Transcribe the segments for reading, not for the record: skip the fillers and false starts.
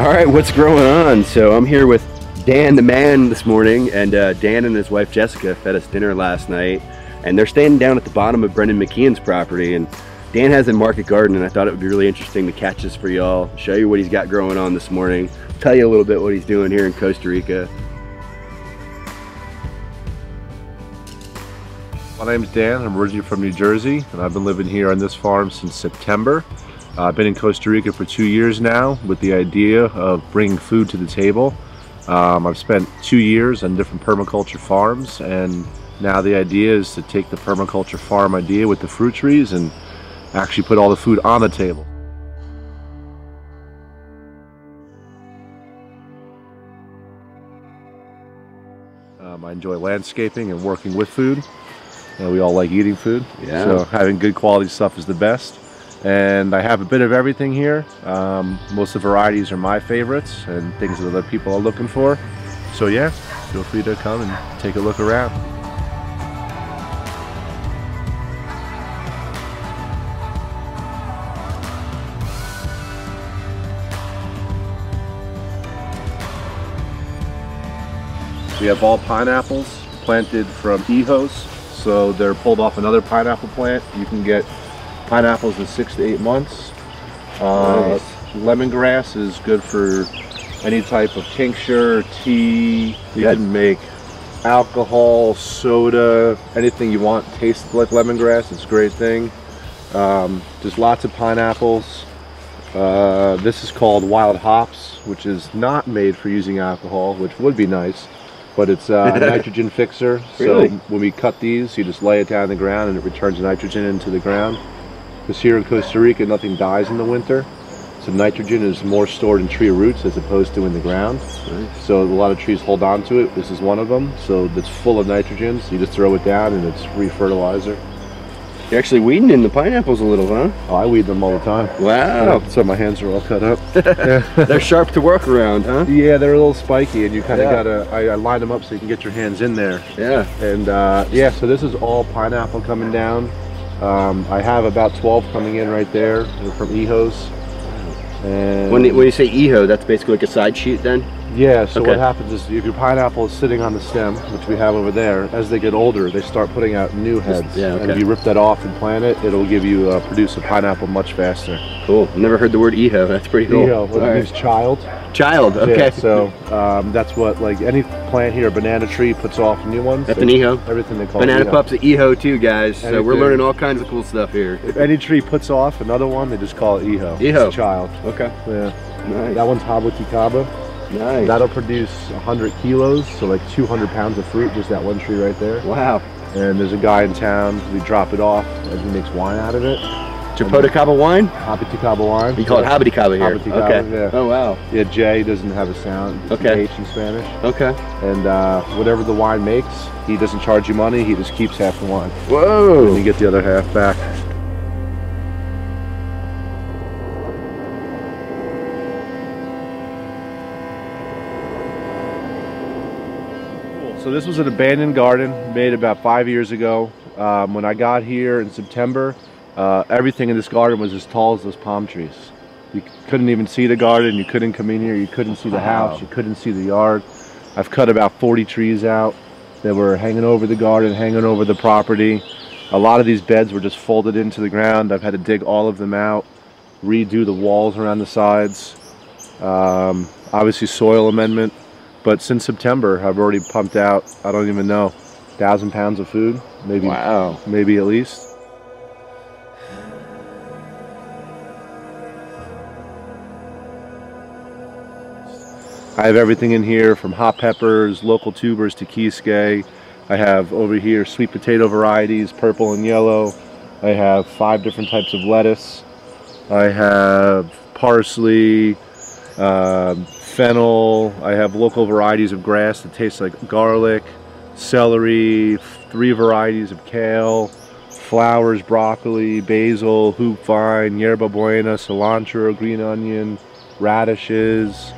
All right, what's growing on? So I'm here with Dan the man this morning, and Dan and his wife Jessica fed us dinner last night, and they're standing down at the bottom of Brendan McKeon's property, and Dan has a market garden, and I thought it would be really interesting to catch this for y'all, show you what he's got growing on this morning, tell you a little bit what he's doing here in Costa Rica. My name's Dan. I'm originally from New Jersey, and I've been living here on this farm since September. I've been in Costa Rica for 2 years now with the idea of bringing food to the table. I've spent 2 years on different permaculture farms, and now the idea is to take the permaculture farm idea with the fruit trees and actually put all the food on the table. I enjoy landscaping and working with food. We all like eating food, so having good quality stuff is the best. And I have a bit of everything here. Most of the varieties are my favorites and things that other people are looking for. So yeah, feel free to come and take a look around. We have all pineapples planted from hijos, so they're pulled off another pineapple plant. You can get pineapples in 6 to 8 months. Nice. Lemongrass is good for any type of tincture, tea. You can make alcohol, soda, anything you want tastes like lemongrass. It's a great thing. There's lots of pineapples. This is called wild hops, which is not made for using alcohol, which would be nice, but it's a nitrogen fixer. Really? So when we cut these, you just lay it down on the ground and it returns nitrogen into the ground. Because here in Costa Rica, nothing dies in the winter. So nitrogen is more stored in tree roots as opposed to in the ground. Nice. So a lot of trees hold on to it. This is one of them. So it's full of nitrogen. So you just throw it down and it's free fertilizer. You're actually weeding in the pineapples a little, huh? Oh, I weed them all the time. Wow. So my hands are all cut up. They're sharp to work around, huh? Yeah, they're a little spiky, and you kind of gotta, I line them up so you can get your hands in there. Yeah. And yeah, so this is all pineapple coming down. I have about 12 coming in right there. They're from hijos. And When you say eho, that's basically like a side sheet then? yeah, so what happens is if your pineapple is sitting on the stem, which we have over there, as they get older, they start putting out new heads. And if you rip that off and plant it, it'll give you, produce a pineapple much faster. Cool. I've never heard the word eho. That's pretty cool. Eho, what means child. Child, okay. Yeah, so that's what, like any plant here, a banana tree puts off new ones. That's an eho. Everything they call Banana eho. Pup's an eho too, guys. So Anything. we're learning all kinds of cool stuff here. If any tree puts off another one, they just call it eho. Eho. It's a child. Okay. Yeah. Nice. That one's habuticaba. Nice. That'll produce 100 kilos, so like 200 pounds of fruit, just that one tree right there. Wow. And there's a guy in town, we drop it off, and he makes wine out of it. Chapoticaba wine? Habuticaba wine. You call it habiticaba here. Habuticaba, Okay. yeah. Oh wow. Yeah, J doesn't have a sound. It's Okay. H in Spanish. Okay. And whatever the wine makes, he doesn't charge you money, he just keeps half the wine. Whoa. And you get the other half back. So this was an abandoned garden made about 5 years ago. When I got here in September, everything in this garden was as tall as those palm trees. You couldn't even see the garden, you couldn't come in here, you couldn't see the house, you couldn't see the yard. I've cut about 40 trees out that were hanging over the garden, hanging over the property. A lot of these beds were just folded into the ground. I've had to dig all of them out, redo the walls around the sides. Obviously soil amendment. But since September, I've already pumped out, I don't even know, 1,000 pounds of food, maybe. Wow. Maybe at least. I have everything in here from hot peppers, local tubers to quisque. I have over here sweet potato varieties, purple and yellow. I have 5 different types of lettuce. I have parsley, fennel. I have local varieties of grass that taste like garlic, celery, 3 varieties of kale, flowers, broccoli, basil, hoop vine, yerba buena, cilantro, green onion, radishes,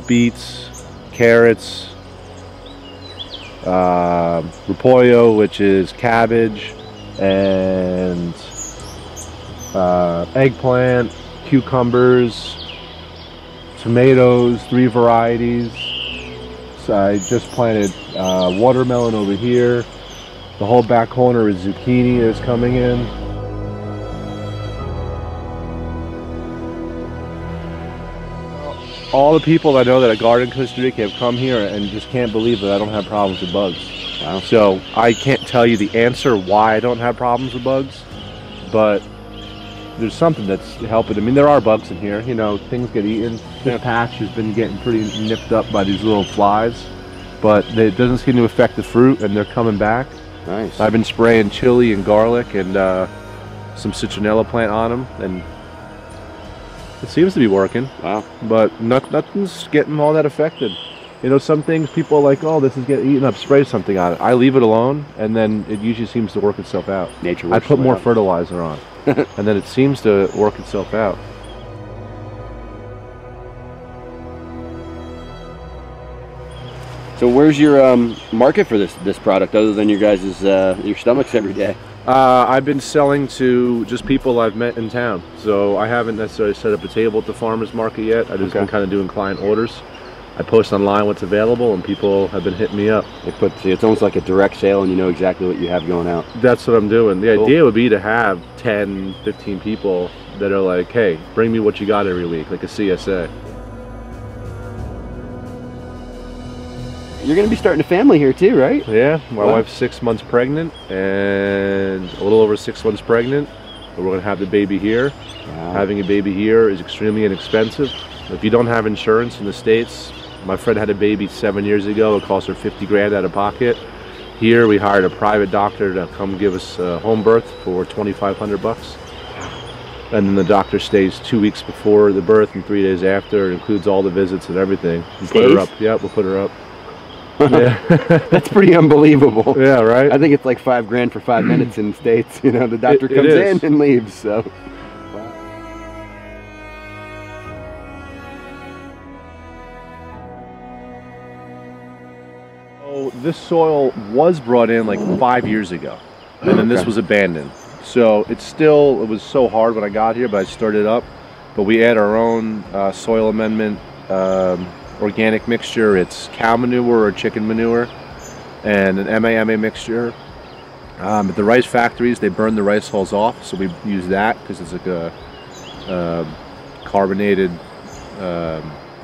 beets, carrots, repollo, which is cabbage, and eggplant, cucumbers, tomatoes, 3 varieties. So I just planted watermelon over here. The whole back corner is zucchini that's coming in. All the people that I know that I garden in Costa Rica have come here and just can't believe that I don't have problems with bugs. Wow. So I can't tell you the answer why I don't have problems with bugs, but there's something that's helping. I mean, there are bugs in here. You know, things get eaten. This patch has been getting pretty nipped up by these little flies, but it doesn't seem to affect the fruit, and they're coming back. Nice. I've been spraying chili and garlic and some citronella plant on them, and it seems to be working. Wow. But nothing's getting all that affected. You know, some things people are like, oh, this is getting eaten up, spray something on it. I leave it alone, and then it usually seems to work itself out. Nature I works put more out. fertilizer on, and then it seems to work itself out. So where's your market for this product, other than your guys' your stomachs every day? I've been selling to just people I've met in town. So I haven't necessarily set up a table at the farmer's market yet. I've just been kind of doing client orders. I post online what's available, and people have been hitting me up. It's almost like a direct sale, and you know exactly what you have going out. That's what I'm doing. The idea would be to have 10, 15 people that are like, hey, bring me what you got every week, like a CSA. You're going to be starting a family here too, right? Yeah, my wife's 6 months pregnant, and a little over 6 months pregnant. We're going to have the baby here. Wow. Having a baby here is extremely inexpensive. If you don't have insurance in the States, my friend had a baby 7 years ago. It cost her 50 grand out of pocket. Here we hired a private doctor to come give us a home birth for 2,500 bucks. And then the doctor stays 2 weeks before the birth and 3 days after. It includes all the visits and everything. We'll put her up. Yeah, we'll put her up. Yeah. That's pretty unbelievable. Yeah, right? I think it's like $5 grand for 5 minutes in the States. You know, the doctor comes in and leaves, so. So this soil was brought in like 5 years ago, and then this was abandoned. So it was so hard when I got here, but I stirred it up. But we add our own soil amendment organic mixture. It's cow manure or chicken manure, and an MAMA mixture. At the rice factories, they burn the rice hulls off, so we use that because it's like a carbonated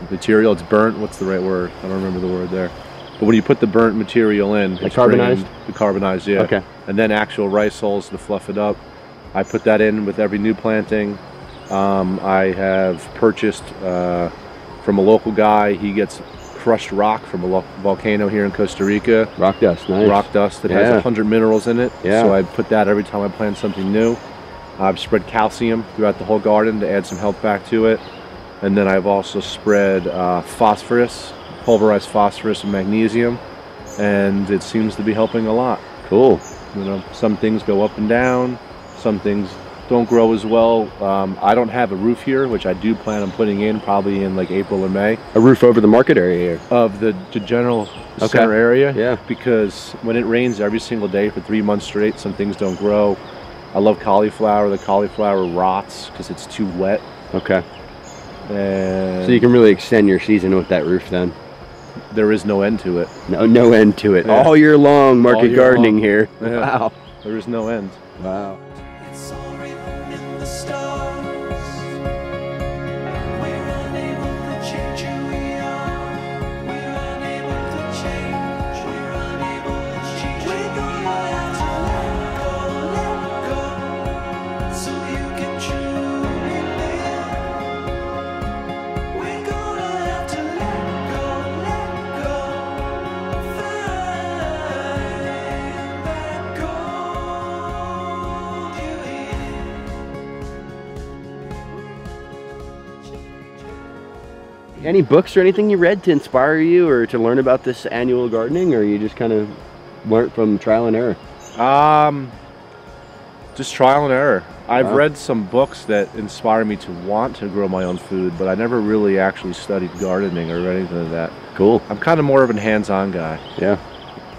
material. It's burnt. What's the right word? I don't remember the word there. But when you put the burnt material in, it's carbonized? The carbonized, yeah. Okay. And then actual rice hulls to fluff it up. I put that in with every new planting. I have purchased from a local guy. He gets crushed rock from a volcano here in Costa Rica. Rock dust, nice. Rock dust that has 100 minerals in it. Yeah. So I put that every time I plant something new. I've spread calcium throughout the whole garden to add some health back to it. And then I've also spread phosphorus, pulverized phosphorus and magnesium, and it seems to be helping a lot. Cool. You know, some things go up and down, some things don't grow as well. I don't have a roof here, which I do plan on putting in probably in like April or May. A roof over the market area here? Of the general center area. Yeah. Because when it rains every single day for 3 months straight, some things don't grow. I love cauliflower. The cauliflower rots because it's too wet. Okay. And so you can really extend your season with that roof then? There is no end to it. No end to it. Yeah. All year long market gardening here. Yeah. Wow. There is no end. Wow. It's all written in the stars. We're unable to change who we are. We're unable to change. We're unable to change. We're gonna have to let go, so you can truly live. We're gonna have to let go. Find that gold you hid. Any books or anything you read to inspire you or to learn about this annual gardening, or you just kind of learned from trial and error? Just trial and error. I've read some books that inspire me to want to grow my own food, but I never really actually studied gardening or anything like that. Cool. I'm kind of more of a hands-on guy. Yeah.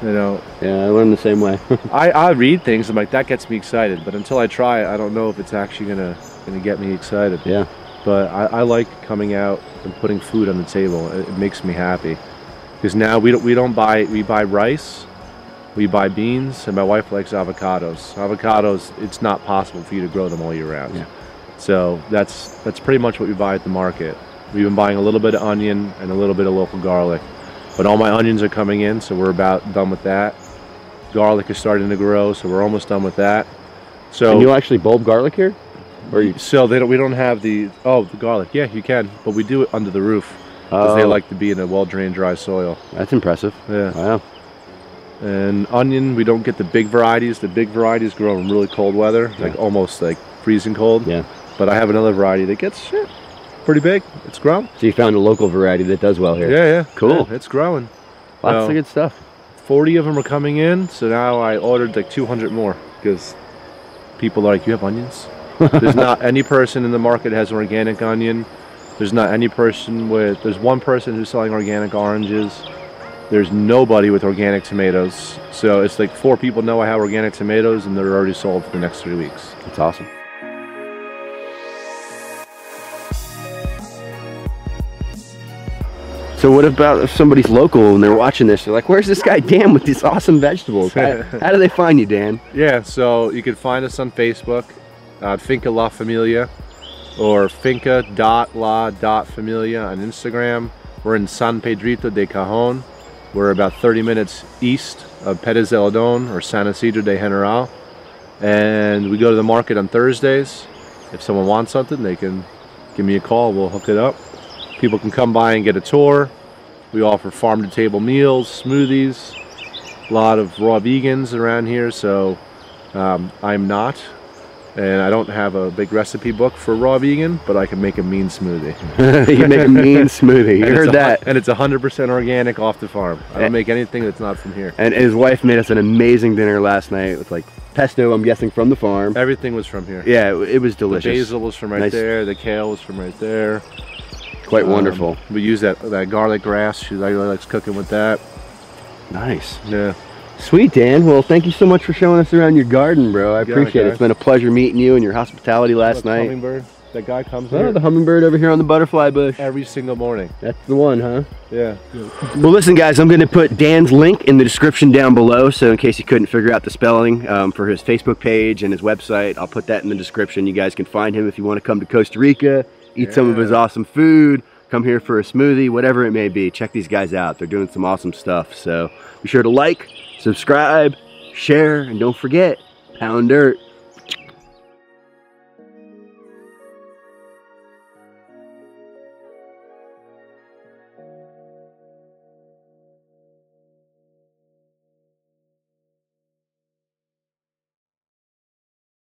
You know, Yeah, I learned the same way. I read things, I'm like, that gets me excited, but until I try it, I don't know if it's actually gonna get me excited. Yeah. but I like coming out and putting food on the table. It makes me happy, because now we buy rice, we buy beans, and my wife likes avocados. Avocados, it's not possible for you to grow them all year round. Yeah. So that's pretty much what we buy at the market. We've been buying a little bit of onion and a little bit of local garlic, but all my onions are coming in, so we're about done with that. Garlic is starting to grow, so we're almost done with that. So And you'll actually bulb garlic here? Or you... So we don't have the garlic. Yeah, you can, but we do it under the roof because they like to be in a well-drained, dry soil. That's impressive. Yeah. Wow. And onion, we don't get the big varieties. The big varieties grow in really cold weather, like almost like freezing cold. Yeah. But I have another variety that gets pretty big. It's grown. So you found a local variety that does well here. Yeah. Cool. Yeah, it's growing. Lots of good stuff. 40 of them are coming in, so now I ordered like 200 more because people are like, you have onions? There's not any person in the market that has organic onion. There's not any person there's one person who's selling organic oranges. There's nobody with organic tomatoes. So it's like 4 people know I have organic tomatoes, and they're already sold for the next 3 weeks. That's awesome. So what about if somebody's local and they're watching this? They're like, where's this guy Dan with these awesome vegetables? How do they find you, Dan? Yeah, so you can find us on Facebook, Finca La Familia, or finca.la.familia on Instagram. We're in San Pedrito de Cajon. We're about 30 minutes east of Pérez Zeledón or San Isidro de General. And we go to the market on Thursdays. If someone wants something, they can give me a call. We'll hook it up. People can come by and get a tour. We offer farm-to-table meals, smoothies. A lot of raw vegans around here, so I'm not. And I don't have a big recipe book for raw vegan, but I can make a mean smoothie. You can make a mean smoothie. You heard that. And it's 100% organic off the farm. I don't make anything that's not from here. And his wife made us an amazing dinner last night with like pesto, I'm guessing, from the farm. Everything was from here. Yeah, it was delicious. The basil was from right there. The kale was from right there. Quite wonderful. We use that garlic grass. She really likes cooking with that. Nice. Yeah. Sweet, Dan. Well, thank you so much for showing us around your garden, bro. I appreciate it. It's been a pleasure meeting you and your hospitality last night. Hummingbird. That guy comes Oh, here the hummingbird over here on the butterfly bush. every single morning. That's the one, huh? Yeah. Well, listen, guys, I'm going to put Dan's link in the description down below, so in case you couldn't figure out the spelling for his Facebook page and his website, I'll put that in the description. You guys can find him if you want to come to Costa Rica, eat some of his awesome food, come here for a smoothie, whatever it may be. Check these guys out. They're doing some awesome stuff. So be sure to like, subscribe, share, and don't forget, pound dirt.